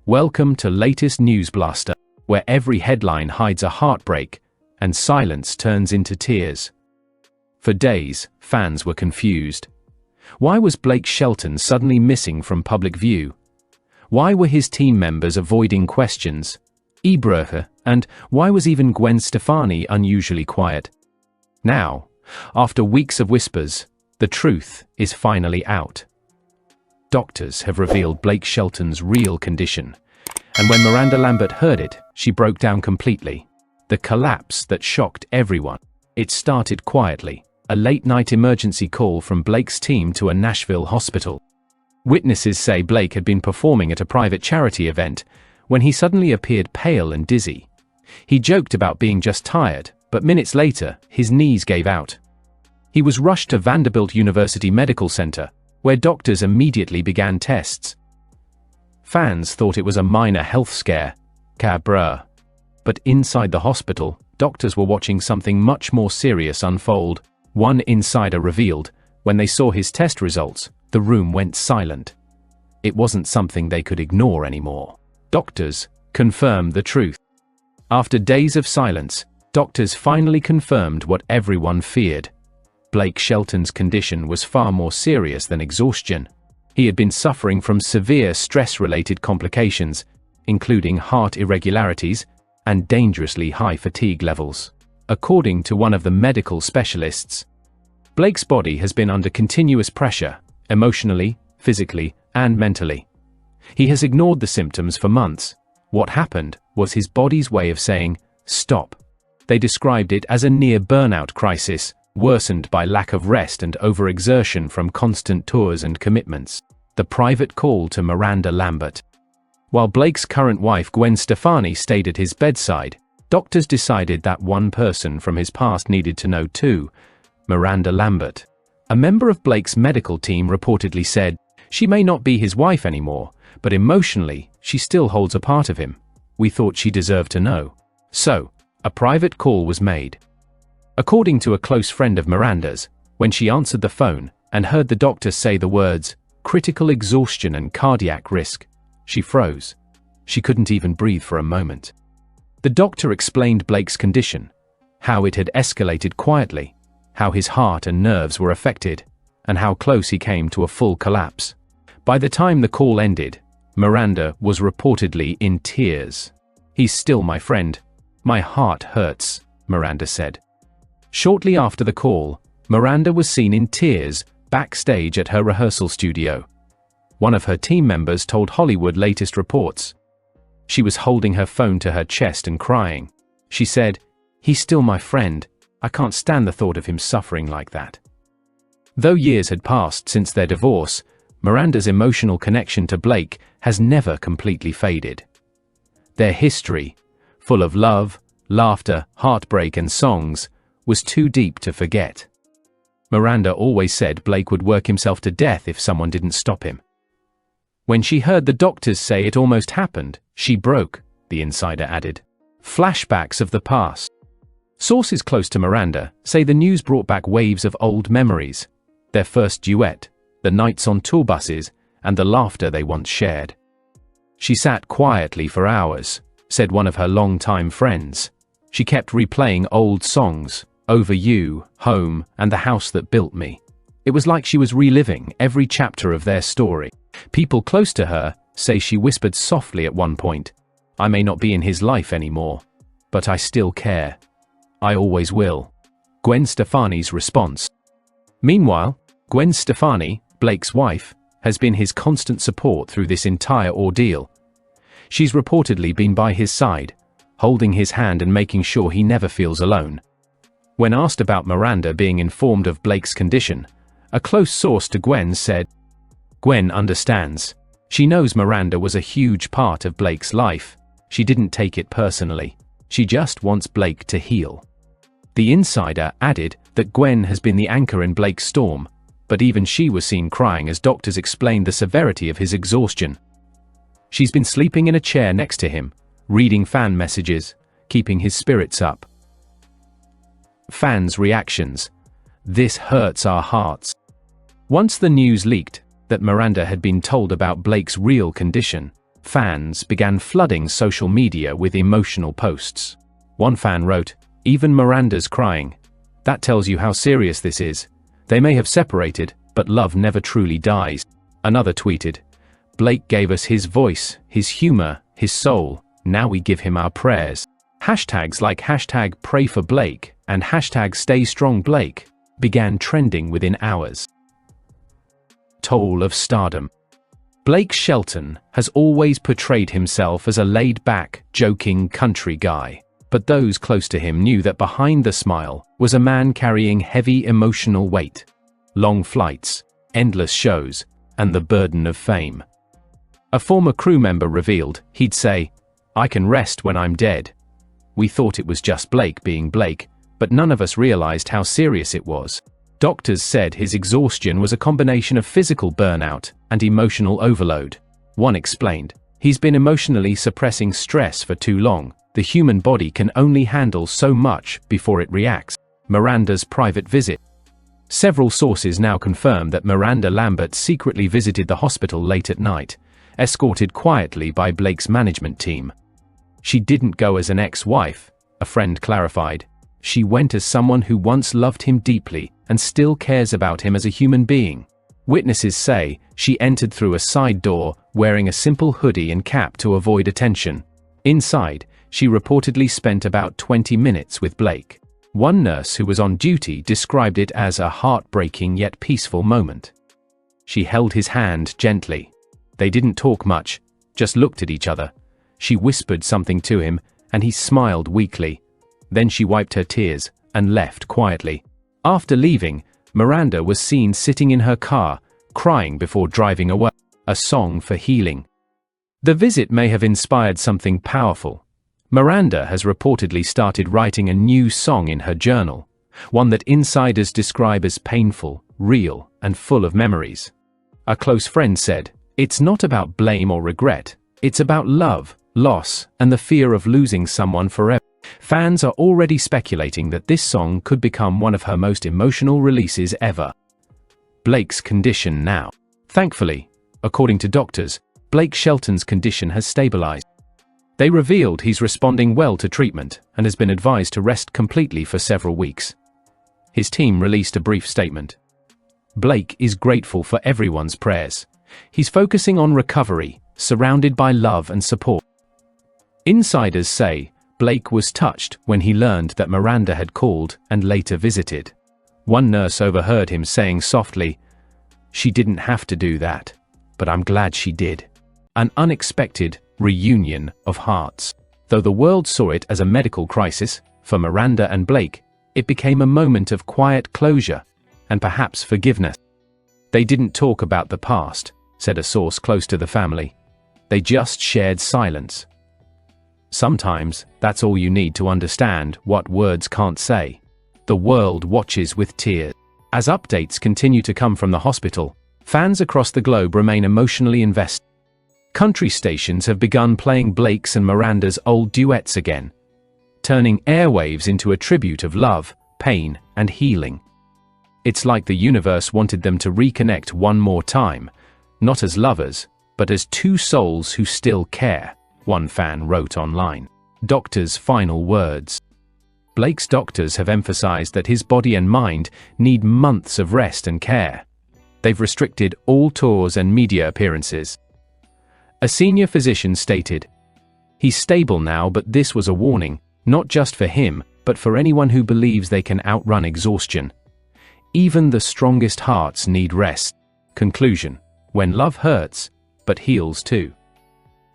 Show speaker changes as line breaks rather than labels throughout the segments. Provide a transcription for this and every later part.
Welcome to latest News Blaster, where every headline hides a heartbreak and silence turns into tears. For days, fans were confused. Why was Blake Shelton suddenly missing from public view? Why were his team members avoiding questions? And why was even Gwen Stefani unusually quiet? Now, after weeks of whispers, the truth is finally out. Doctors have revealed Blake Shelton's real condition, and when Miranda Lambert heard it, she broke down completely. The collapse that shocked everyone. It started quietly, a late-night emergency call from Blake's team to a Nashville hospital. Witnesses say Blake had been performing at a private charity event when he suddenly appeared pale and dizzy. He joked about being just tired, but minutes later, his knees gave out. He was rushed to Vanderbilt University Medical Center, where doctors immediately began tests. Fans thought it was a minor health scare, but inside the hospital, doctors were watching something much more serious unfold. One insider revealed, when they saw his test results, the room went silent. It wasn't something they could ignore anymore. Doctors confirmed the truth. After days of silence, doctors finally confirmed what everyone feared. Blake Shelton's condition was far more serious than exhaustion. He had been suffering from severe stress-related complications, including heart irregularities and dangerously high fatigue levels. According to one of the medical specialists, Blake's body has been under continuous pressure, emotionally, physically, and mentally. He has ignored the symptoms for months. What happened was his body's way of saying, stop. They described it as a near burnout crisis, worsened by lack of rest and overexertion from constant tours and commitments. The private call to Miranda Lambert. While Blake's current wife Gwen Stefani stayed at his bedside, doctors decided that one person from his past needed to know too: Miranda Lambert. A member of Blake's medical team reportedly said, "She may not be his wife anymore, but emotionally, she still holds a part of him. We thought she deserved to know." So, a private call was made. According to a close friend of Miranda's, when she answered the phone and heard the doctor say the words, "critical exhaustion and cardiac risk," she froze. She couldn't even breathe for a moment. The doctor explained Blake's condition, how it had escalated quietly, how his heart and nerves were affected, and how close he came to a full collapse. By the time the call ended, Miranda was reportedly in tears. "He's still my friend. My heart hurts," Miranda said. Shortly after the call, Miranda was seen in tears backstage at her rehearsal studio. One of her team members told Hollywood Latest Reports. She was holding her phone to her chest and crying. She said, "He's still my friend. I can't stand the thought of him suffering like that." Though years had passed since their divorce, Miranda's emotional connection to Blake has never completely faded. Their history, full of love, laughter, heartbreak, and songs, was too deep to forget. Miranda always said Blake would work himself to death if someone didn't stop him. When she heard the doctors say it almost happened, she broke, the insider added. Flashbacks of the past. Sources close to Miranda say the news brought back waves of old memories, their first duet, the nights on tour buses, and the laughter they once shared. "She sat quietly for hours," said one of her longtime friends. "She kept replaying old songs, Over You, Home, and The House That Built Me. It was like she was reliving every chapter of their story." People close to her say she whispered softly at one point, "I may not be in his life anymore, but I still care. I always will." Gwen Stefani's response. Meanwhile, Gwen Stefani, Blake's wife, has been his constant support through this entire ordeal. She's reportedly been by his side, holding his hand and making sure he never feels alone. When asked about Miranda being informed of Blake's condition, a close source to Gwen said, "Gwen understands. She knows Miranda was a huge part of Blake's life. She didn't take it personally. She just wants Blake to heal." The insider added that Gwen has been the anchor in Blake's storm, but even she was seen crying as doctors explained the severity of his exhaustion. She's been sleeping in a chair next to him, reading fan messages, keeping his spirits up. Fans' reactions. This hurts our hearts. Once the news leaked that Miranda had been told about Blake's real condition, fans began flooding social media with emotional posts. One fan wrote, "Even Miranda's crying. That tells you how serious this is. They may have separated, but love never truly dies." Another tweeted, "Blake gave us his voice, his humor, his soul. Now we give him our prayers." Hashtags like #PrayForBlake and #StayStrongBlake began trending within hours. Toll of stardom. Blake Shelton has always portrayed himself as a laid-back, joking country guy, but those close to him knew that behind the smile was a man carrying heavy emotional weight. Long flights, endless shows, and the burden of fame. A former crew member revealed, he'd say, "I can rest when I'm dead." We thought it was just Blake being Blake, but none of us realized how serious it was. Doctors said his exhaustion was a combination of physical burnout and emotional overload. One explained, "He's been emotionally suppressing stress for too long. The human body can only handle so much before it reacts." Miranda's private visit. Several sources now confirm that Miranda Lambert secretly visited the hospital late at night, escorted quietly by Blake's management team. She didn't go as an ex-wife, a friend clarified. She went as someone who once loved him deeply and still cares about him as a human being. Witnesses say she entered through a side door, wearing a simple hoodie and cap to avoid attention. Inside, she reportedly spent about 20 minutes with Blake. One nurse who was on duty described it as a heartbreaking yet peaceful moment. She held his hand gently. They didn't talk much, just looked at each other. She whispered something to him, and he smiled weakly. Then she wiped her tears and left quietly. After leaving, Miranda was seen sitting in her car, crying before driving away. A song for healing. The visit may have inspired something powerful. Miranda has reportedly started writing a new song in her journal, one that insiders describe as painful, real, and full of memories. A close friend said, "It's not about blame or regret, it's about love, loss, and the fear of losing someone forever." Fans are already speculating that this song could become one of her most emotional releases ever. Blake's condition now. Thankfully, according to doctors, Blake Shelton's condition has stabilized. They revealed he's responding well to treatment and has been advised to rest completely for several weeks. His team released a brief statement. Blake is grateful for everyone's prayers. He's focusing on recovery, surrounded by love and support. Insiders say Blake was touched when he learned that Miranda had called and later visited. One nurse overheard him saying softly, "She didn't have to do that, but I'm glad she did." An unexpected reunion of hearts. Though the world saw it as a medical crisis, for Miranda and Blake, it became a moment of quiet closure and perhaps forgiveness. "They didn't talk about the past," said a source close to the family. "They just shared silence." Sometimes, that's all you need to understand what words can't say. The world watches with tears. As updates continue to come from the hospital, fans across the globe remain emotionally invested. Country stations have begun playing Blake's and Miranda's old duets again, turning airwaves into a tribute of love, pain, and healing. It's like the universe wanted them to reconnect one more time, not as lovers, but as two souls who still care, one fan wrote online. Doctors' final words. Blake's doctors have emphasized that his body and mind need months of rest and care. They've restricted all tours and media appearances. A senior physician stated, "He's stable now, but this was a warning, not just for him, but for anyone who believes they can outrun exhaustion. Even the strongest hearts need rest." Conclusion: when love hurts, but heals too.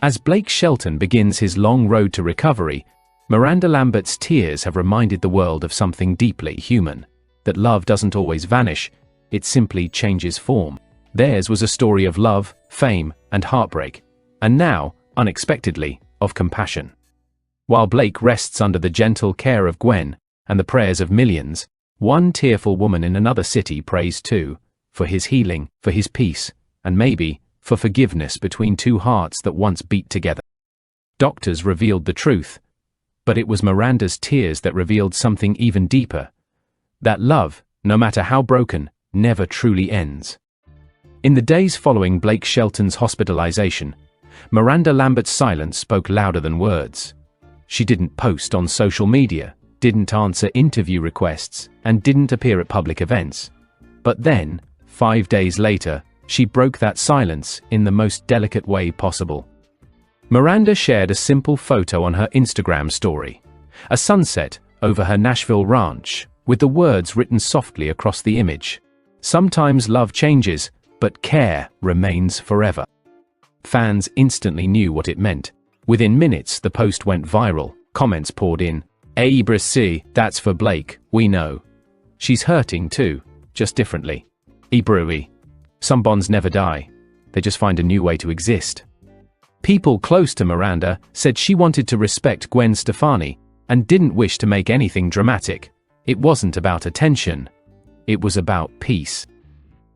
As Blake Shelton begins his long road to recovery, Miranda Lambert's tears have reminded the world of something deeply human, that love doesn't always vanish, it simply changes form. Theirs was a story of love, fame, and heartbreak, and now, unexpectedly, of compassion. While Blake rests under the gentle care of Gwen and the prayers of millions, one tearful woman in another city prays too, for his healing, for his peace, and maybe for forgiveness between two hearts that once beat together. Doctors revealed the truth, but it was Miranda's tears that revealed something even deeper. That love, no matter how broken, never truly ends. In the days following Blake Shelton's hospitalization, Miranda Lambert's silence spoke louder than words. She didn't post on social media, didn't answer interview requests, and didn't appear at public events. But then, 5 days later, she broke that silence in the most delicate way possible. Miranda shared a simple photo on her Instagram story. A sunset over her Nashville ranch, with the words written softly across the image. "Sometimes love changes, but care remains forever." Fans instantly knew what it meant. Within minutes, the post went viral. Comments poured in. "Ibrasi, that's for Blake, we know. She's hurting too, just differently. Ibrui. Some bonds never die. They just find a new way to exist." People close to Miranda said she wanted to respect Gwen Stefani and didn't wish to make anything dramatic. It wasn't about attention. It was about peace.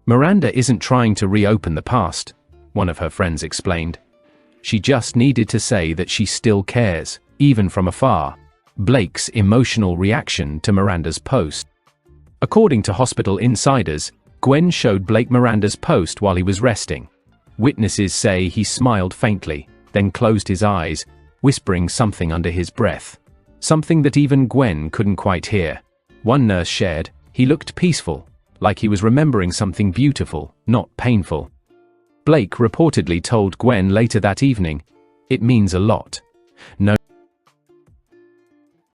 "Miranda isn't trying to reopen the past," one of her friends explained. "She just needed to say that she still cares, even from afar." Blake's emotional reaction to Miranda's post. According to hospital insiders, Gwen showed Blake Miranda's post while he was resting. Witnesses say he smiled faintly, then closed his eyes, whispering something under his breath. Something that even Gwen couldn't quite hear. One nurse shared, "He looked peaceful, like he was remembering something beautiful, not painful." Blake reportedly told Gwen later that evening, "It means a lot. No